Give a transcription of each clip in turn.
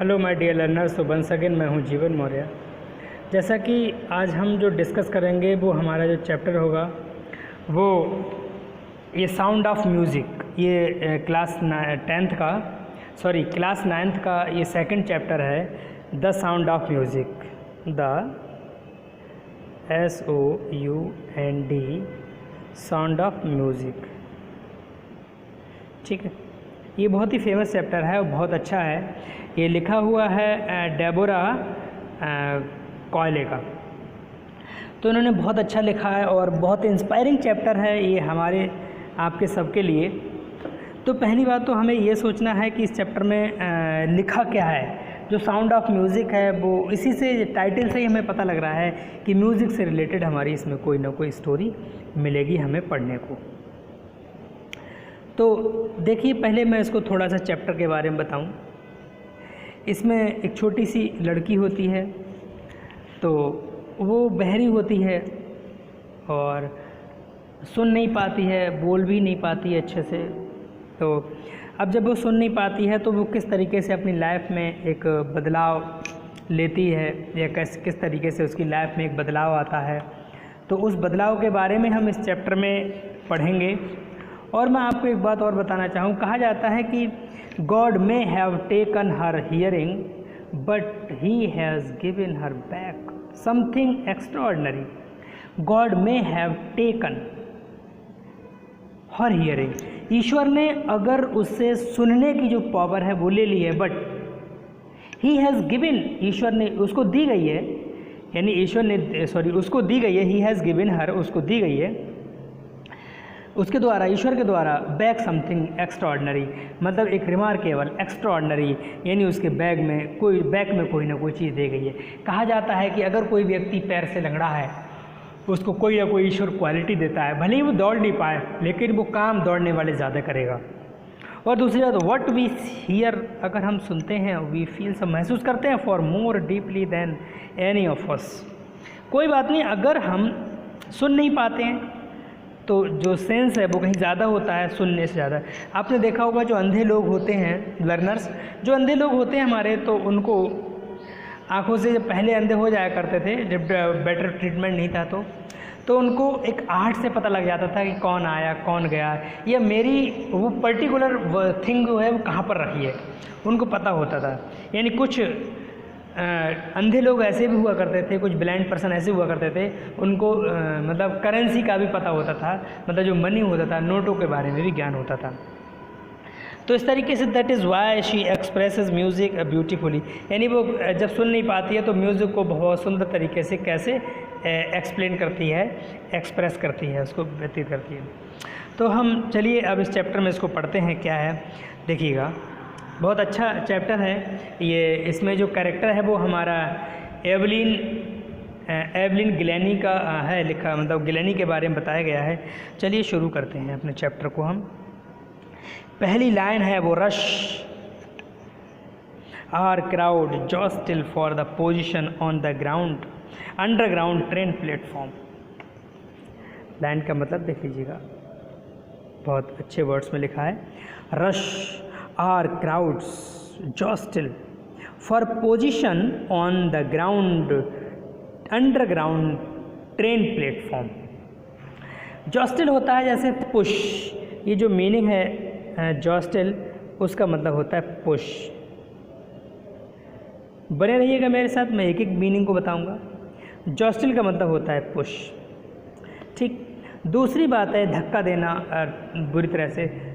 Hello my dear learners. तो once again मैं हूं जीवन मौर्य। जैसा कि आज हम जो डिस्कस करेंगे वो हमारा जो चैप्टर होगा वो ये साउंड ऑफ म्यूज़िक, ये क्लास 9th का ये सेकंड चैप्टर है, the sound of music, the SOUND sound of music. ठीक है, ये बहुत ही फेमस चैप्टर है और बहुत अच्छा है। ये लिखा हुआ है डेबोरा कॉयले का, तो उन्होंने बहुत अच्छा लिखा है और बहुत इंस्पायरिंग चैप्टर है ये हमारे आपके सबके लिए। तो पहली बात तो हमें ये सोचना है कि इस चैप्टर में लिखा क्या है। जो साउंड ऑफ म्यूज़िक है वो इसी से, टाइटल से ही हमें पता लग रहा है कि म्यूज़िक से रिलेटेड हमारी इसमें कोई ना कोई स्टोरी मिलेगी हमें पढ़ने को। तो देखिए, पहले मैं इसको थोड़ा सा चैप्टर के बारे में बताऊं। इसमें एक छोटी सी लड़की होती है, तो वो बहरी होती है और सुन नहीं पाती है, बोल भी नहीं पाती है अच्छे से। तो अब जब वो सुन नहीं पाती है तो वो किस तरीके से अपनी लाइफ में एक बदलाव लेती है या किस तरीके से उसकी लाइफ में एक बदलाव आता है, तो उस बदलाव के बारे में हम इस चैप्टर में पढ़ेंगे। और मैं आपको एक बात और बताना चाहूँ, कहा जाता है कि God may have taken her hearing but he has given her back something extraordinary. God may have taken her hearing, ईश्वर ने अगर उससे सुनने की जो पावर है वो ले ली है, बट ही हैज़ गिवन, ईश्वर ने उसको दी गई है, यानी ईश्वर ने उसको दी गई है, ही हैज़ गिवन हर, उसको दी गई है उसके द्वारा, ईश्वर के द्वारा, बैक समथिंग एक्स्ट्राऑर्डिनरी, मतलब एक रिमार्केबल, एक्स्ट्राऑर्डिनरी, यानी उसके बैक में कोई ना कोई चीज़ दी गई है। कहा जाता है कि अगर कोई व्यक्ति पैर से लंगड़ा है, उसको कोई ना कोई ईश्वर क्वालिटी देता है, भले ही वो दौड़ नहीं पाए लेकिन वो काम दौड़ने वाले ज़्यादा करेगा। और दूसरी बात, व्हाट वी हियर, अगर हम सुनते हैं, वी फील, सब महसूस करते हैं, for more deeply than any of us. कोई बात नहीं, अगर हम सुन नहीं पाते हैं तो जो सेंस है वो कहीं ज़्यादा होता है सुनने से ज़्यादा। आपने देखा होगा जो अंधे लोग होते हैं, लर्नर्स, जो अंधे लोग होते हैं हमारे, तो उनको आँखों से जब पहले अंधे हो जाया करते थे, जब बेटर ट्रीटमेंट नहीं था, तो उनको एक आहट से पता लग जाता था कि कौन आया कौन गया, या मेरी वो पर्टिकुलर थिंग जो है वो कहाँ पर रखी है, उनको पता होता था। यानी कुछ अंधे लोग ऐसे भी हुआ करते थे, कुछ ब्लाइंड पर्सन ऐसे हुआ करते थे, उनको मतलब करेंसी का भी पता होता था, मतलब जो मनी होता था, नोटों के बारे में भी ज्ञान होता था। तो इस तरीके say that is why she expresses music beautifully, यानी वो जब सुन नहीं पाती है तो म्यूज़िक को बहुत सुंदर तरीके से कैसे एक्सप्लेन करती है, एक्सप्रेस करती है, उसको व्यतीत करती है। तो हम चलिए अब इस चैप्टर में इसको पढ़ते हैं क्या है, देखिएगा। बहुत अच्छा चैप्टर है ये। इसमें जो कैरेक्टर है वो हमारा एवलिन गिलैनी का है लिखा, मतलब गिलैनी के बारे में बताया गया है। चलिए शुरू करते हैं अपने चैप्टर को हम। पहली लाइन है वो, rush hour crowd jostle for the position on the ground underground train platform. Line का मतलब देख लीजिएगा, बहुत अच्छे वर्ड्स में लिखा है। Rush hour crowds jostle for position on the ground underground train platform. Jostle होता है जैसे पुश, ये जो मीनिंग है जॉस्टिल, उसका मतलब होता है पुश। बने रहिएगा मेरे साथ, मैं एक एक मीनिंग को बताऊंगा। जॉस्टिल का मतलब होता है पुश, ठीक। दूसरी बात है धक्का देना, बुरी तरह से,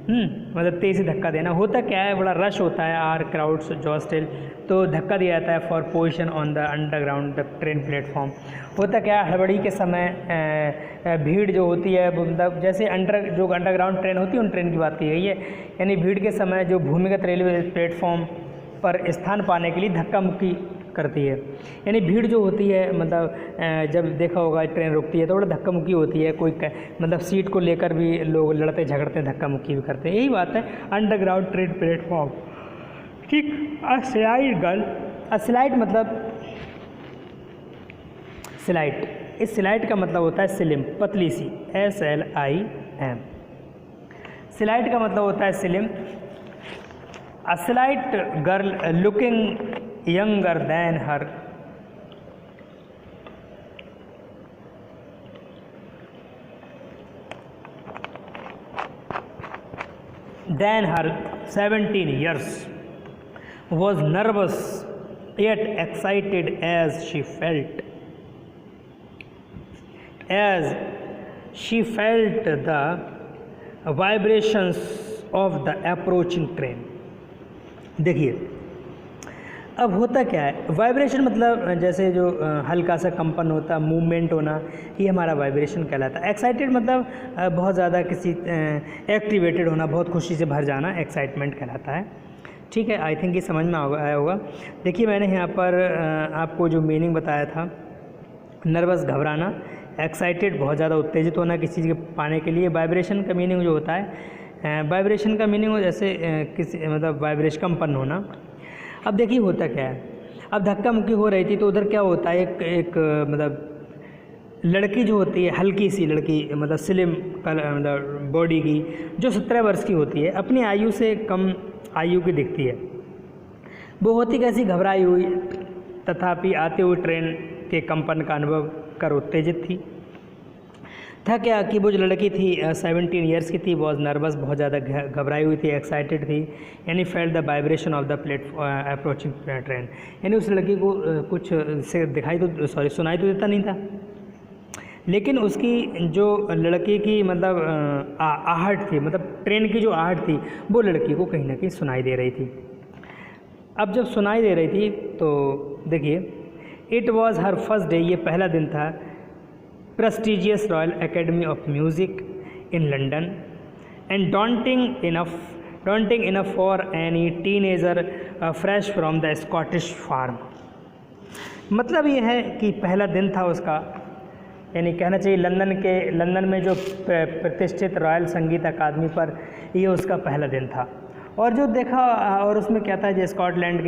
मतलब तेज़ से धक्का देना। होता क्या है, बड़ा रश होता है, आर क्राउड्स जॉस्टिल, तो धक्का दिया जाता है for position on the underground the train platform. होता क्या है, हड़बड़ी के समय भीड़ जो होती है, मतलब जैसे जो अंडरग्राउंड ट्रेन होती है उन ट्रेन की बात की गई है, यानी भीड़ के समय जो भूमिगत रेलवे प्लेटफॉर्म पर स्थान पाने के लिए धक्का मुक्की करती है। यानी भीड़ जो होती है, मतलब जब देखा होगा ट्रेन रुकती है तो बड़ा धक्का मुक्की होती है, कोई मतलब सीट को लेकर भी लोग लड़ते झगड़ते हैं, धक्का मुक्की भी करते हैं। यही बात है अंडरग्राउंड ट्रेन प्लेटफॉर्म, ठीक। स्लाइड मतलब स्लाइड, इस स्लाइड का मतलब होता है स्लिम, पतली सी, SLIM। स्लाइड का मतलब होता है slim, A slight girl looking younger than her 17 years was nervous yet excited as she felt the vibrations of the approaching train. देखिए अब होता क्या है, वाइब्रेशन मतलब जैसे जो हल्का सा कंपन होता, मूवमेंट होना, ये हमारा वाइब्रेशन कहलाता है. एक्साइटेड मतलब बहुत ज़्यादा किसी एक्टिवेटेड होना, बहुत खुशी से भर जाना, एक्साइटमेंट कहलाता है. ठीक है, आई थिंक ये समझ में आया होगा. देखिए मैंने यहाँ पर आपको जो मीनिंग बताया था, नर्वस घबराना, एक्साइटेड बहुत ज़्यादा उत्तेजित होना किसी चीज़ के पाने के लिए. वाइब्रेशन का मीनिंग जो होता है, वाइब्रेशन का मीनिंग हो जैसे किसी मतलब वाइब्रेशन कंपन होना. अब देखिए होता क्या है, अब धक्का मुक्की हो रही थी तो उधर क्या होता है, एक मतलब लड़की जो होती है, हल्की सी लड़की मतलब स्लिम मतलब बॉडी की, जो 17 वर्ष की होती है, अपनी आयु से कम आयु की दिखती है. वो होती कैसी, घबराई हुई, तथापि आते हुए ट्रेन के कंपन का अनुभव कर उत्तेजित थी. था क्या कि वो जो लड़की थी 17 ईयर्स की थी, वॉज नर्वस, बहुत ज़्यादा घबराई हुई थी, एक्साइटेड थी. यानी felt the vibration of the approaching train. यानी उस लड़की को कुछ से सुनाई तो देता नहीं था, लेकिन उसकी जो लड़की की मतलब आहट थी, मतलब ट्रेन की जो आहट थी, वो लड़की को कहीं ना कहीं सुनाई दे रही थी. अब जब सुनाई दे रही थी तो देखिए, it was her first day, ये पहला दिन था, prestigious Royal Academy of Music in London, and daunting enough for any teenager fresh from the Scottish farm. मतलब ये है कि पहला दिन था उसका, यानी कहना चाहिए लंदन में जो प्रतिष्ठित रॉयल संगीत अकादमी पर ये उसका पहला दिन था. और जो देखा, और उसमें क्या था, जो स्कॉटलैंड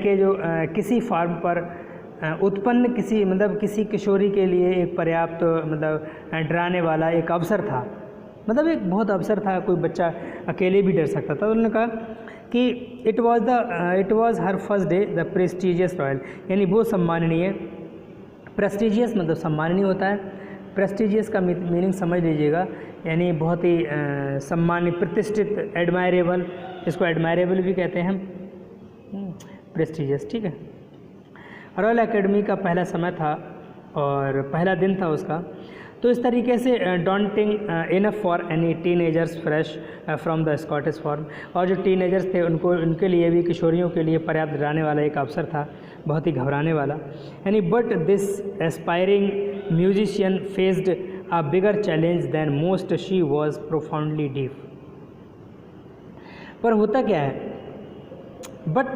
के जो किसी फार्म पर उत्पन्न किसी किशोरी के लिए एक पर्याप्त मतलब डराने वाला एक अवसर था. मतलब एक बहुत अवसर था, कोई बच्चा अकेले भी डर सकता था. उन्होंने कहा कि it was her first day the prestigious royal, यानी वो सम्माननीय, प्रेस्टिजियस मतलब सम्माननीय होता है, प्रेस्टिजियस का मीनिंग समझ लीजिएगा, यानी बहुत ही सम्मानित, प्रतिष्ठित, एडमायरेबल, इसको एडमायरेबल भी कहते हैं हम, प्रेस्टिजियस. ठीक है, रॉयल एकेडमी का पहला समय था और पहला दिन था उसका. तो इस तरीके से daunting enough for any teenagers fresh from the Scottish form, और जो टीनेजर्स थे उनके लिए भी, किशोरियों के लिए पर्याप्त डराने वाला एक अवसर था, बहुत ही घबराने वाला. यानी but this aspiring musician faced a bigger challenge than most, she was profoundly deep. पर होता क्या है, बट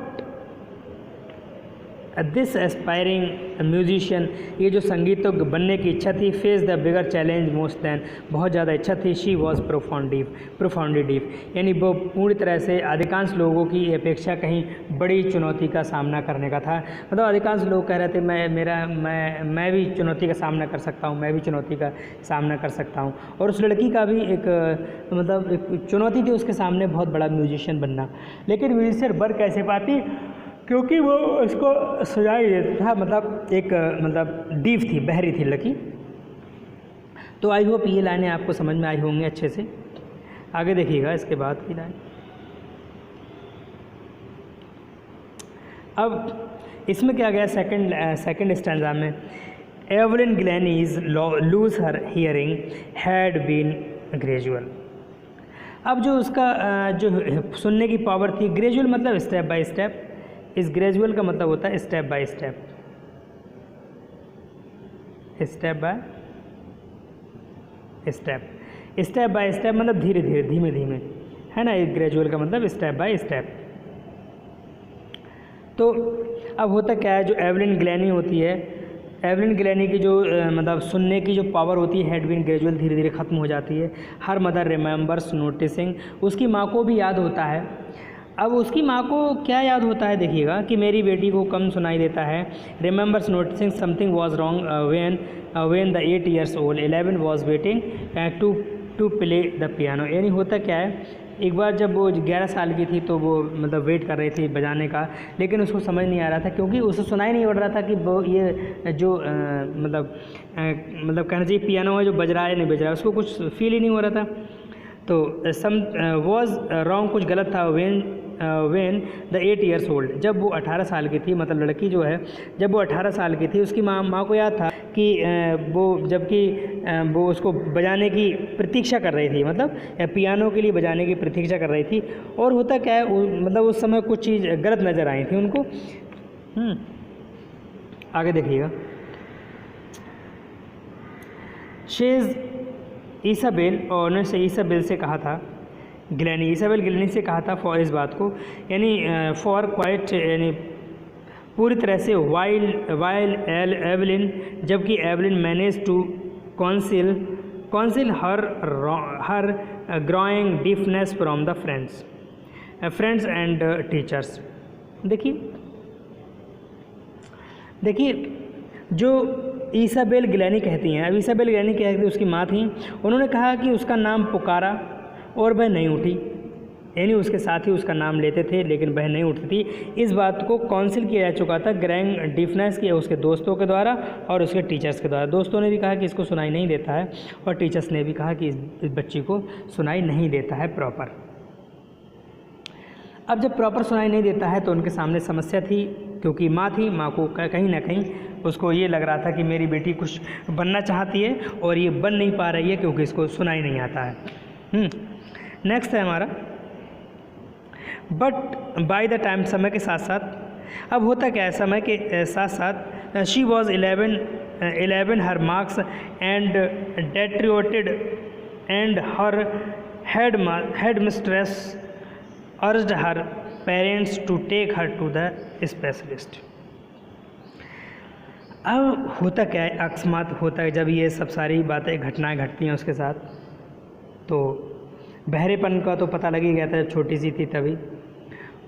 दिस एस्पायरिंग म्यूजिशियन, ये जो संगीतज्ञ बनने की इच्छा थी, face the bigger challenge most than, बहुत ज़्यादा इच्छा थी. शी वॉज प्रोफाउंडली डीप, यानी वो पूरी तरह से अधिकांश लोगों की अपेक्षा कहीं बड़ी चुनौती का सामना करने का था. मतलब अधिकांश लोग कह रहे थे मैं भी चुनौती का सामना कर सकता हूँ, मैं भी चुनौती का सामना कर सकता हूँ. और उस लड़की का भी एक चुनौती थी उसके सामने, बहुत बड़ा म्यूजिशियन बनना. लेकिन म्यूजिशियन बन कैसे पाती, क्योंकि वो उसको सुझाई देता था, मतलब डीप थी, बहरी थी लड़की. तो आई होप ये लाइनें आपको समझ में आई होंगी अच्छे से. आगे देखिएगा इसके बाद की लाइन. अब इसमें क्या गया, सेकंड स्टैंजा में, Evelyn Glennie's lose her hearing had been gradual. अब जो उसका जो सुनने की पावर थी, ग्रेजुअल मतलब स्टेप बाय स्टेप, इस ग्रेजुअल का मतलब होता है step by step, step by step मतलब धीरे धीरे, धीमे धीमे, है ना. एक ग्रेजुअल का मतलब स्टेप बाय स्टेप. तो अब होता क्या है, जो एवलिन ग्लैनी होती है, एवलिन ग्लैनी की जो मतलब सुनने की जो पावर होती है, हैड बीन ग्रेजुअल, धीरे धीरे ख़त्म हो जाती है. हर मदर रिमेंबर्स नोटिसिंग, उसकी माँ को भी याद होता है. अब उसकी माँ को क्या याद होता है, देखिएगा कि मेरी बेटी को कम सुनाई देता है. Remembers noticing something was wrong when the 8 years old 11 was waiting to play the piano. यानी होता क्या है एक बार जब वो 11 साल की थी तो वो मतलब वेट कर रही थी बजाने का, लेकिन उसको समझ नहीं आ रहा था क्योंकि उसे सुनाई नहीं पड़ रहा था कि वो ये जो मतलब कहना चाहिए पियानो है जो बज रहा है नहीं बज रहा है, उसको कुछ फील ही नहीं हो रहा था। तो सम वॉज रॉन्ग, कुछ गलत था। वेन द 8 years old, जब वो 18 साल की थी, मतलब लड़की जो है जब वो 18 साल की थी, उसकी माँ को याद था कि वो जबकि वो उसको बजाने की प्रतीक्षा कर रही थी, मतलब पियानो के लिए बजाने की प्रतीक्षा कर रही थी। और होता क्या है मतलब उस समय कुछ चीज़ गलत नज़र आई थी उनको। आगे देखिएगा। शेज़ ईसाबेल, और उन्होंने ईसाबेल से कहा था, ईसाबेल गिलनी से कहा था फॉर इस बात को, यानी फॉर क्वाइट, यानी पूरी तरह से वाइल एवलिन, जबकि Evelyn manage to conceal her growing deafness from the friends and teachers. देखिए जो ईसाबेल गिलानी कहती हैं, अब ईसाबेल गिलानी क्या कहती, उसकी माँ थी, उन्होंने कहा कि उसका नाम पुकारा और वह नहीं उठी, यानी उसके साथ ही उसका नाम लेते थे लेकिन वह नहीं उठती थी। इस बात को काउंसिल किया जा चुका था ग्रैंग डिफनेस किया उसके दोस्तों के द्वारा और उसके टीचर्स के द्वारा। दोस्तों ने भी कहा कि इसको सुनाई नहीं देता है और टीचर्स ने भी कहा कि इस बच्ची को सुनाई नहीं देता है प्रॉपर। अब जब प्रॉपर सुनाई नहीं देता है तो उनके सामने समस्या थी, क्योंकि माँ थी, माँ को कहीं ना कहीं उसको ये लग रहा था कि मेरी बेटी कुछ बनना चाहती है और ये बन नहीं पा रही है क्योंकि इसको सुनाई नहीं आता है। नेक्स्ट है हमारा बट बाय द टाइम, समय के साथ साथ। अब होता क्या है, समय के साथ साथ she was 11 her marks and deteriorated and her headmistress urged her parents to take her to the specialist. अब होता क्या है, अकस्मात होता है जब ये सब सारी बातें घटनाएं घटती हैं उसके साथ, तो बहरेपन का तो पता लग ही गया था, छोटी सी थी तभी,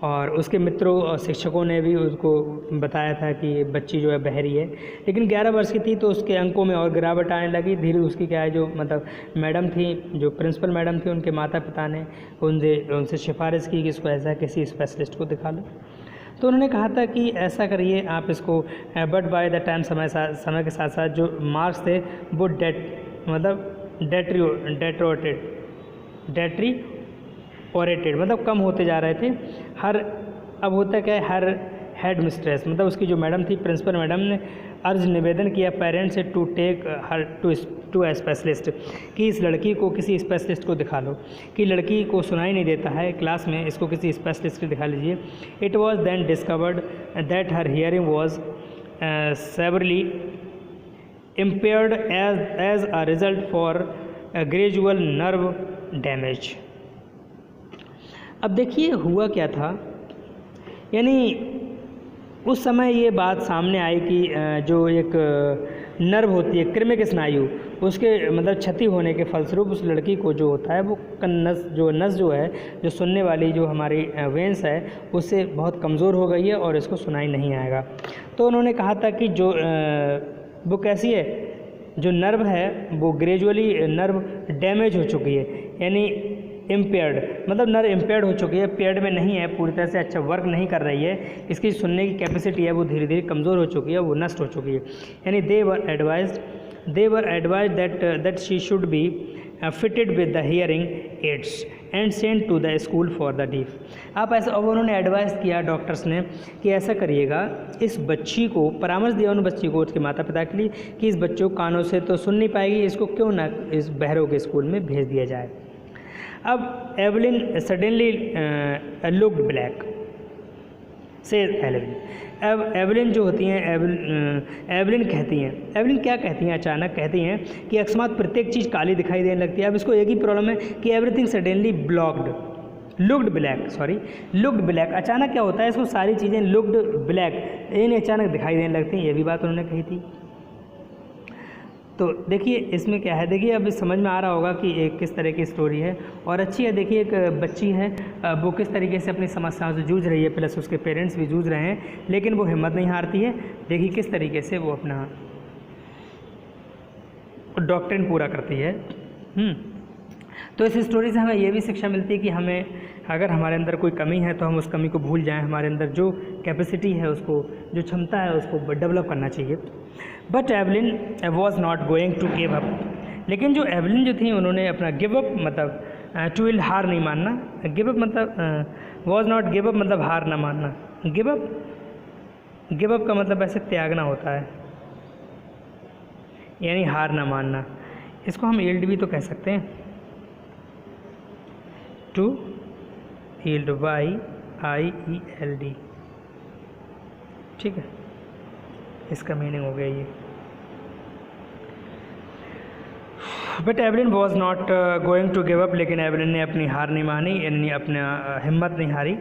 और उसके मित्रों और शिक्षकों ने भी उसको बताया था कि ये बच्ची जो है बहरी है। लेकिन 11 वर्ष की थी तो उसके अंकों में और गिरावट आने लगी। धीरे उसकी क्या है जो मतलब मैडम थी, जो प्रिंसिपल मैडम थी, उनके माता पिता ने उनसे सिफारिश की कि इसको ऐसा किसी स्पेशलिस्ट को दिखा लो। तो उन्होंने कहा था कि ऐसा करिए आप इसको, बट बाय द टाइम, समय के साथ साथ जो मार्क्स थे वो डेट्रियोरेटेड मतलब कम होते जा रहे थे। अब होता क्या है, हर हेड मिस्ट्रेस मतलब उसकी जो मैडम थी, प्रिंसिपल मैडम ने अर्ज निवेदन किया पेरेंट्स से to take her to a specialist, कि इस लड़की को किसी स्पेशलिस्ट को दिखा लो, कि लड़की को सुनाई नहीं देता है क्लास में, इसको किसी स्पेशलिस्ट को दिखा लीजिए। It was then discovered that her hearing was severely impaired as a result for gradual nerve damage. अब देखिए हुआ क्या था, यानी उस समय ये बात सामने आई कि जो एक नर्व होती है, कृमिक स्नायु, उसके मतलब क्षति होने के फलस्वरूप उस लड़की को जो होता है वो नस जो है, जो सुनने वाली जो हमारी वेंस है, उससे बहुत कमज़ोर हो गई है और इसको सुनाई नहीं आएगा। तो उन्होंने कहा था कि जो वो कैसी है, जो नर्व है वो ग्रेजुअली नर्व डैमेज हो चुकी है, यानी इम्पेयर्ड मतलब नर्व इम्पेयर्ड हो चुकी है, पेयर्ड में नहीं है, पूरी तरह से अच्छा वर्क नहीं कर रही है, इसकी सुनने की कैपेसिटी है वो धीरे धीरे कमज़ोर हो चुकी है, वो नष्ट हो चुकी है। यानी they were advised that she should be fitted with the hearing aids and sent to the school for the deaf. आप ऐसा, अब उन्होंने एडवाइस किया डॉक्टर्स ने कि ऐसा करिएगा, इस बच्ची को परामर्श दिया उन बच्ची को, उसके माता पिता के लिए, कि इस बच्चों को कानों से तो सुन नहीं पाएगी, इसको क्यों ना इस बहरों के स्कूल में भेज दिया जाए। अब एवलिन सडनली लुक्ड ब्लैक से एवलिन। अब एवलिन जो होती हैं, एवलिन कहती हैं, एवलिन क्या कहती हैं, अचानक कहती हैं कि अकस्मात प्रत्येक चीज़ काली दिखाई देने लगती है। अब इसको एक ही प्रॉब्लम है कि एवरीथिंग सडनली लुक्ड ब्लैक। अचानक क्या होता है, इसको सारी चीज़ें लुक्ड ब्लैक, यानी अचानक दिखाई देने लगती हैं। ये भी बात उन्होंने कही थी। तो देखिए इसमें क्या है, देखिए अब समझ में आ रहा होगा कि एक किस तरह की स्टोरी है और अच्छी है। देखिए एक बच्ची है, वो किस तरीके से अपनी समस्याओं से जूझ रही है, प्लस उसके पेरेंट्स भी जूझ रहे हैं, लेकिन वो हिम्मत नहीं हारती है। देखिए किस तरीके से वो अपना डॉक्ट्रिन पूरा करती है। तो इस स्टोरी से हमें ये भी शिक्षा मिलती है कि हमें अगर हमारे अंदर कोई कमी है तो हम उस कमी को भूल जाएं, हमारे अंदर जो कैपेसिटी है उसको, जो क्षमता है उसको डेवलप करना चाहिए। But Evelyn was not going to give up, लेकिन जो एवलिन जो थी उन्होंने अपना गिव अप मतलब टू विल हार नहीं मानना, गिव अप मतलब वॉज नॉट गिव अप मतलब हार ना मानना, गिव अप का मतलब ऐसे त्यागना होता है, यानी हार ना मानना। इसको हम यील्ड भी तो कह सकते हैं, टू यील्ड, YIELD, ठीक है, इसका मीनिंग हो गया ये। But Evelyn was not going to give up, लेकिन एवलिन ने अपनी हार नहीं मानी, यानी अपना हिम्मत नहीं हारी।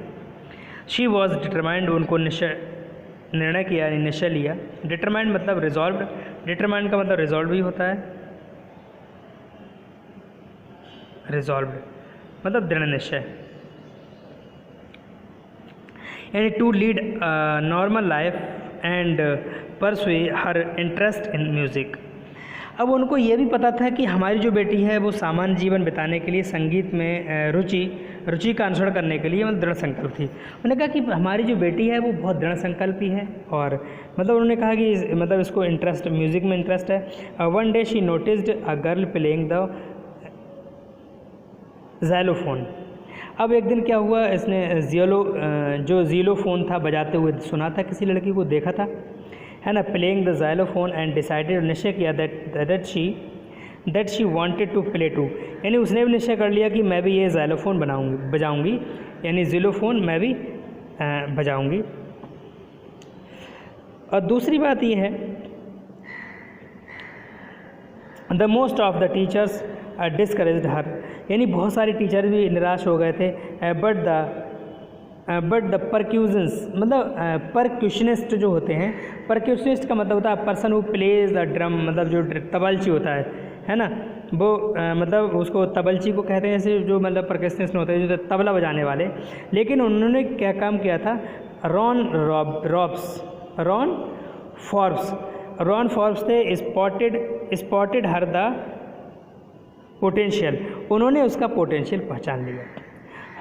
शी वॉज डिटरमाइंड, उनको निर्णय किया यानी निश्चय लिया। डिटरमाइंड मतलब रिजॉल्व, डिटरमाइंड का मतलब रिजॉल्व भी होता है, रिजॉल्व मतलब दृढ़ निश्चय, यानी to lead normal life and pursue her interest in music. अब उनको ये भी पता था कि हमारी जो बेटी है वो सामान्य जीवन बिताने के लिए संगीत में रुचि का अनुसरण करने के लिए मतलब दृढ़ संकल्प थी। उन्होंने कहा कि हमारी जो बेटी है वो बहुत दृढ़ संकल्पी है, और मतलब उन्होंने कहा कि मतलब इसको इंटरेस्ट, म्यूज़िक में इंटरेस्ट है। One day she noticed a girl playing the xylophone. अब एक दिन क्या हुआ, इसने जो ज़ीलोफोन था बजाते हुए सुना था, किसी लड़की को देखा था, है ना, playing the xylophone and decided, निश्चय किया that she wanted to play too, यानी उसने भी निश्चय कर लिया कि मैं भी ये ज़ाइलोफोन बजाऊंगी, यानी ज़ीलोफोन मैं भी बजाऊंगी। और दूसरी बात ये है, the most of the teachers discouraged her, यानी बहुत सारे टीचर भी निराश हो गए थे। बट द परक्यूशंस मतलब परक्यूशनिस्ट जो होते हैं, परक्यूशनिस्ट का मतलब होता है person who plays the drum, मतलब जो तबलची होता है ना, वो मतलब उसको तबलची को कहते हैं, जैसे जो मतलब परक्यूशनिस्ट होते हैं जो तबला बजाने वाले। लेकिन उन्होंने क्या काम किया था, रॉन फॉर्ब्स थे, स्पॉटेड हर द पोटेंशियल, उन्होंने उसका पोटेंशियल पहचान लिया।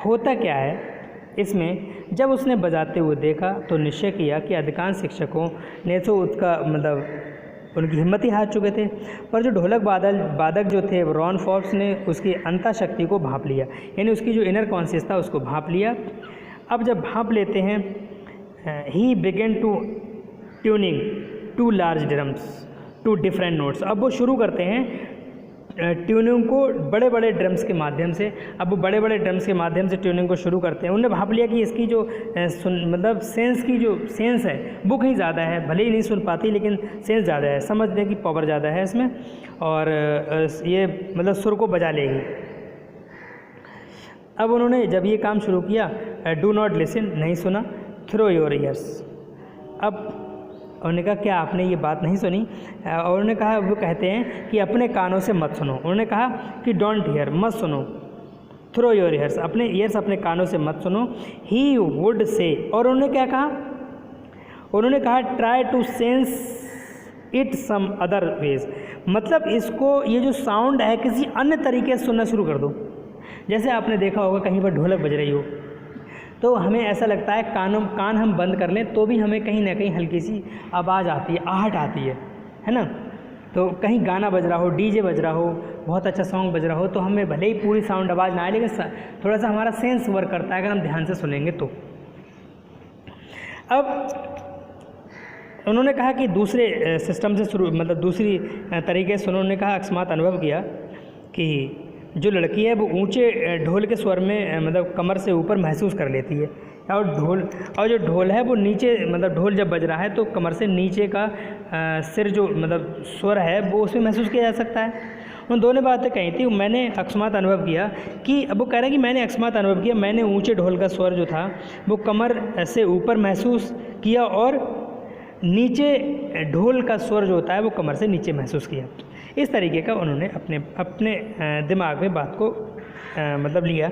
होता क्या है इसमें, जब उसने बजाते हुए देखा तो निश्चय किया कि अधिकांश शिक्षकों ने तो उसका मतलब उनकी हिम्मत ही हार चुके थे, पर जो ढोलक वादक जो थे रॉन फॉर्ब्स ने उसकी अंतः शक्ति को भांप लिया, यानी उसकी जो इनर कॉन्शियस था उसको भांप लिया। अब जब भांप लेते हैं, he began to tuning to large drums to different notes. अब वो शुरू करते हैं ट्यूनिंग को बड़े बड़े ड्रम्स के माध्यम से। अब वो बड़े बड़े ड्रम्स के माध्यम से ट्यूनिंग को शुरू करते हैं। उन्होंने भाप लिया कि इसकी जो मतलब सेंस की जो सेंस है वो कहीं ज़्यादा है, भले ही नहीं सुन पाती लेकिन सेंस ज़्यादा है, समझने की पावर ज़्यादा है इसमें, और ये मतलब सुर को बजा लेगी। अब उन्होंने जब ये काम शुरू किया, डू नॉट लिसन, नहीं सुना, थ्रो योर ईयर्स। अब उन्होंने कहा क्या आपने ये बात नहीं सुनी, और उन्होंने कहा, वो कहते हैं कि अपने कानों से मत सुनो। उन्होंने कहा कि डोंट हियर, मत सुनो, थ्रो योर ईयर्स, अपने ईयर्स अपने कानों से मत सुनो। ही वुड से, और उन्होंने क्या कहा, उन्होंने कहा try to sense it some other ways, मतलब इसको ये जो साउंड है किसी अन्य तरीके से सुनना शुरू कर दो। जैसे आपने देखा होगा कहीं पर ढोलक बज रही हो तो हमें ऐसा लगता है कान हम बंद कर लें तो भी हमें कहीं ना कहीं हल्की सी आवाज़ आती है, आहट आती है ना। तो कहीं गाना बज रहा हो, डीजे बज रहा हो, बहुत अच्छा सॉन्ग बज रहा हो, तो हमें भले ही पूरी साउंड आवाज़ ना आए लेकिन थोड़ा सा हमारा सेंस वर्क करता है अगर हम ध्यान से सुनेंगे तो। अब उन्होंने कहा कि दूसरे सिस्टम से शुरू, मतलब दूसरी तरीके से उन्होंने कहा, अकस्मात अनुभव किया कि जो लड़की है वो ऊंचे ढोल के स्वर में मतलब कमर से ऊपर महसूस कर लेती है, और जो ढोल है वो नीचे, मतलब ढोल जब बज रहा है तो कमर से नीचे का सिर जो मतलब स्वर है वो उसमें महसूस किया जा सकता है। उन दोनों बातें कही थी, मैंने अकस्मात अनुभव किया कि, अब वो कह रहे हैं कि मैंने अकस्मात अनुभव किया, मैंने ऊँचे ढोल का स्वर जो था वो कमर से ऊपर महसूस किया और नीचे ढोल का स्वर जो होता है वो कमर से नीचे महसूस किया। इस तरीके का उन्होंने अपने दिमाग में बात को मतलब लिया।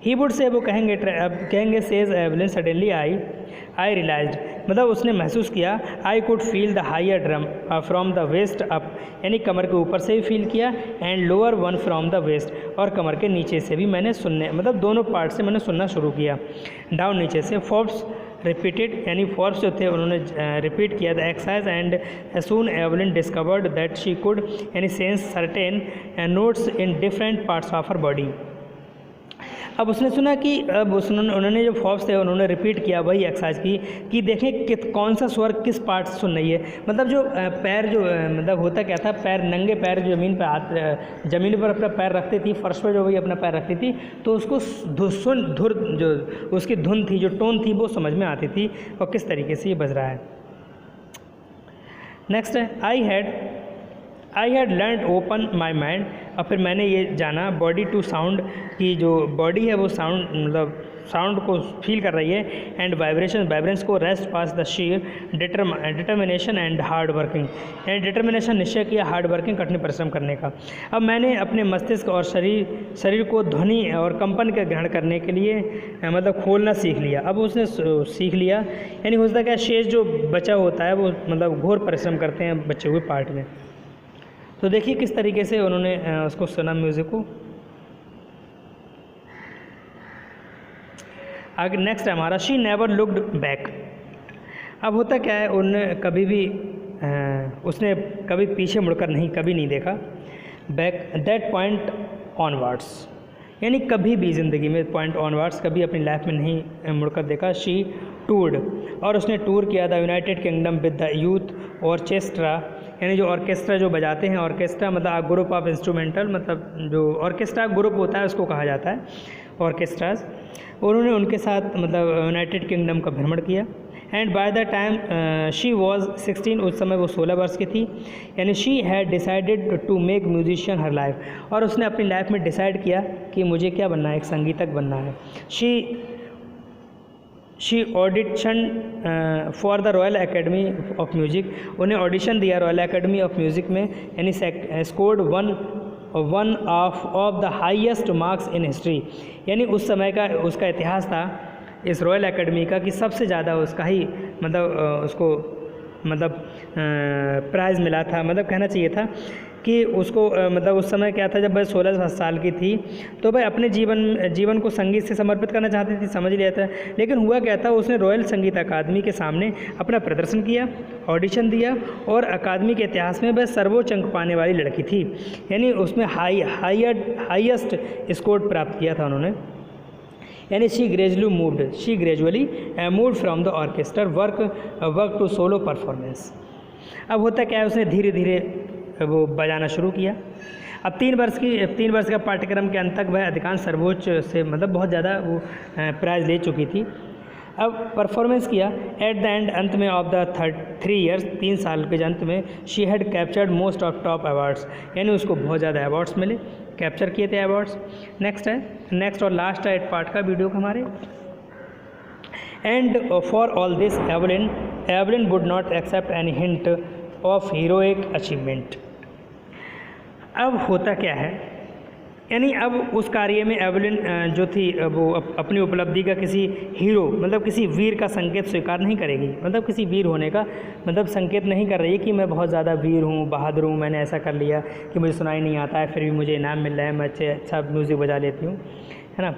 ही वुड से वो कहेंगे says Evelyn suddenly I realized, मतलब उसने महसूस किया, I could feel the higher drum from the waist up, यानी कमर के ऊपर से भी फील किया, and lower one from the waist, और कमर के नीचे से भी मैंने सुनने, मतलब दोनों पार्ट से मैंने सुनना शुरू किया, डाउन नीचे से। फोर्ब्स रिपीटेड, यानी फोर्ब्स जो थे उन्होंने रिपीट किया the exercise, and soon Evelyn discovered that she could यानी sense certain notes in different parts of her body. अब उसने सुना कि अब उन्होंने जो फोर्ब्स थे उन्होंने रिपीट किया वही एक्सरसाइज की कि देखें कौन सा स्वर किस पार्ट से सुन रही है। मतलब जो पैर जो मतलब होता क्या था, पैर नंगे पैर ज़मीन पर ज़मीन पर अपना पैर रखती थी, फर्श पर जो वही अपना पैर रखती थी, तो उसको धुर जो उसकी धुन थी, जो टोन थी, वो समझ में आती थी और किस तरीके से ये बज रहा है। नेक्स्ट है I had learn open my mind, और फिर मैंने ये जाना बॉडी टू साउंड की जो बॉडी है वो साउंड मतलब साउंड को फील कर रही है, एंड वाइब्रेंस को rest pass the sheer determination and hard working, यानी डिटर्मिनेशन निश्चय किया, हार्ड वर्किंग कठिन परिश्रम करने का। अब मैंने अपने मस्तिष्क और शरीर को ध्वनि और कंपन का ग्रहण करने के लिए मतलब खोलना सीख लिया। अब उसने सीख लिया, यानी हो सकता है क्या शेष जो बचा होता है वो मतलब घोर परिश्रम करते हैं बचे हुए पार्ट में। तो देखिए किस तरीके से उन्होंने उसको सुना म्यूज़िक को। आगे नेक्स्ट है हमारा शी नेवर लुक्ड बैक। अब होता क्या है, उसने कभी पीछे मुड़कर कभी नहीं देखा। बैक दैट पॉइंट ऑनवर्ड्स, यानी कभी भी ज़िंदगी में पॉइंट ऑनवर्ड्स कभी अपनी लाइफ में नहीं मुड़कर देखा। शी टूर्ड, और उसने टूर किया था United kingdom with the youth orchestra, यानी जो ऑर्केस्ट्रा जो बजाते हैं, ऑर्केस्ट्रा मतलब ग्रुप ऑफ इंस्ट्रूमेंटल, मतलब जो ऑर्केस्ट्रा ग्रुप होता है उसको कहा जाता है ऑर्केस्ट्राज। उन्होंने उनके साथ मतलब यूनाइटेड किंगडम का भ्रमण किया। And by the time she was 16, उस समय वो 16 वर्ष की थी, यानी she had decided to make musician her life, और उसने अपनी लाइफ में डिसाइड किया कि मुझे क्या बनना है, एक संगीतक बनना है। She audition for the royal academy of music, उन्हें ऑडिशन दिया रॉयल एकेडमी ऑफ म्यूज़िक में, यानी scored one of the highest marks in history, यानी उस समय का उसका इतिहास था इस रॉयल एकेडमी का कि सबसे ज़्यादा उसका ही मतलब उसको मतलब प्राइज़ मिला था। मतलब कहना चाहिए था कि उसको मतलब उस समय क्या था, जब वह 16 साल की थी तो वह अपने जीवन को संगीत से समर्पित करना चाहती थी, समझ लिया था। लेकिन हुआ क्या था, उसने रॉयल संगीत अकादमी के सामने अपना प्रदर्शन किया, ऑडिशन दिया, और अकादमी के इतिहास में वह सर्वोच्च अंक पाने वाली लड़की थी, यानी उसमें हाईएस्ट स्कोर प्राप्त किया था उन्होंने। यानी she gradually moved from the orchestra work to solo performance. अब होता क्या है, उसने धीरे धीरे वो बजाना शुरू किया। अब 3 वर्ष का पाठ्यक्रम के अंत तक वह अधिकांश सर्वोच्च से मतलब बहुत ज़्यादा वो प्राइज़ ले चुकी थी। अब परफॉर्मेंस किया। एट द एंड, अंत में ऑफ द 3 ईयर्स, 3 साल के अंत में, she had captured most of top awards, यानी उसको बहुत ज़्यादा अवार्ड्स मिले, कैप्चर किए थे अवार्ड्स। नेक्स्ट और लास्ट है 8 पार्ट का वीडियो हमारे। And for all this Evelyn would not accept any hint of heroic achievement. अब होता क्या है, यानी अब उस कार्य में एवलिन जो थी वो अपनी उपलब्धि का किसी हीरो मतलब किसी वीर का संकेत स्वीकार नहीं करेगी। मतलब किसी वीर होने का मतलब संकेत नहीं कर रही है कि मैं बहुत ज़्यादा वीर हूँ, बहादुर हूँ, मैंने ऐसा कर लिया कि मुझे सुनाई नहीं आता है फिर भी मुझे इनाम मिल रहा है, मैं अच्छा म्यूज़िक बजा लेती हूँ, है ना।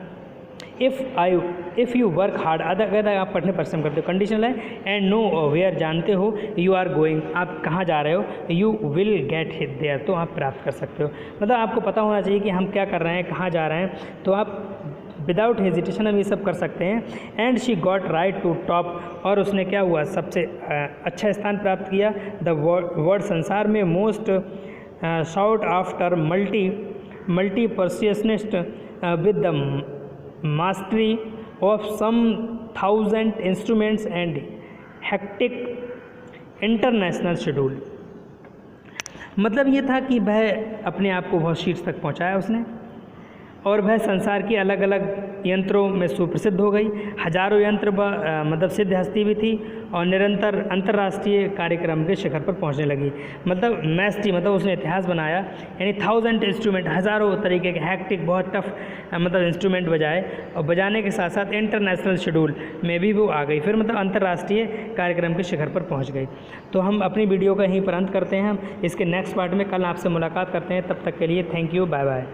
इफ़ यू वर्क हार्ड, अगर आप पढ़ने परिश्रम करते हो, कंडीशनल है, एंड नो वेयर, जानते हो, यू आर गोइंग, आप कहाँ जा रहे हो, you will get hit there, तो आप प्राप्त कर सकते हो। मतलब आपको पता होना चाहिए कि हम क्या कर रहे हैं, कहाँ जा रहे हैं, तो आप विदाउट हेजिटेशन हम ये सब कर सकते हैं। And she got right to top, और उसने क्या हुआ, सबसे अच्छा स्थान प्राप्त किया द वर्ल्ड, संसार में most sought after multi percussionist with the mastery of some 1000 instruments and hectic international schedule। मतलब ये था कि वह अपने आप को बहुत शीर्ष तक पहुंचाया उसने, और वह संसार की अलग अलग यंत्रों में सुप्रसिद्ध हो गई। हजारों यंत्र मतलब सिद्ध हस्ती भी थी और निरंतर अंतर्राष्ट्रीय कार्यक्रम के शिखर पर पहुंचने लगी। मतलब मैस्टी मतलब उसने इतिहास बनाया, यानी 1000 इंस्ट्रूमेंट, हज़ारों तरीके के हैक्टिक बहुत टफ मतलब इंस्ट्रूमेंट बजाए और बजाने के साथ साथ इंटरनेशनल शेड्यूल में भी वो आ गई, फिर मतलब अंतर्राष्ट्रीय कार्यक्रम के शिखर पर पहुंच गई। तो हम अपनी वीडियो का यहीं पर अंत करते हैं। हम इसके नेक्स्ट पार्ट में कल आपसे मुलाकात करते हैं। तब तक के लिए थैंक यू, बाय बाय।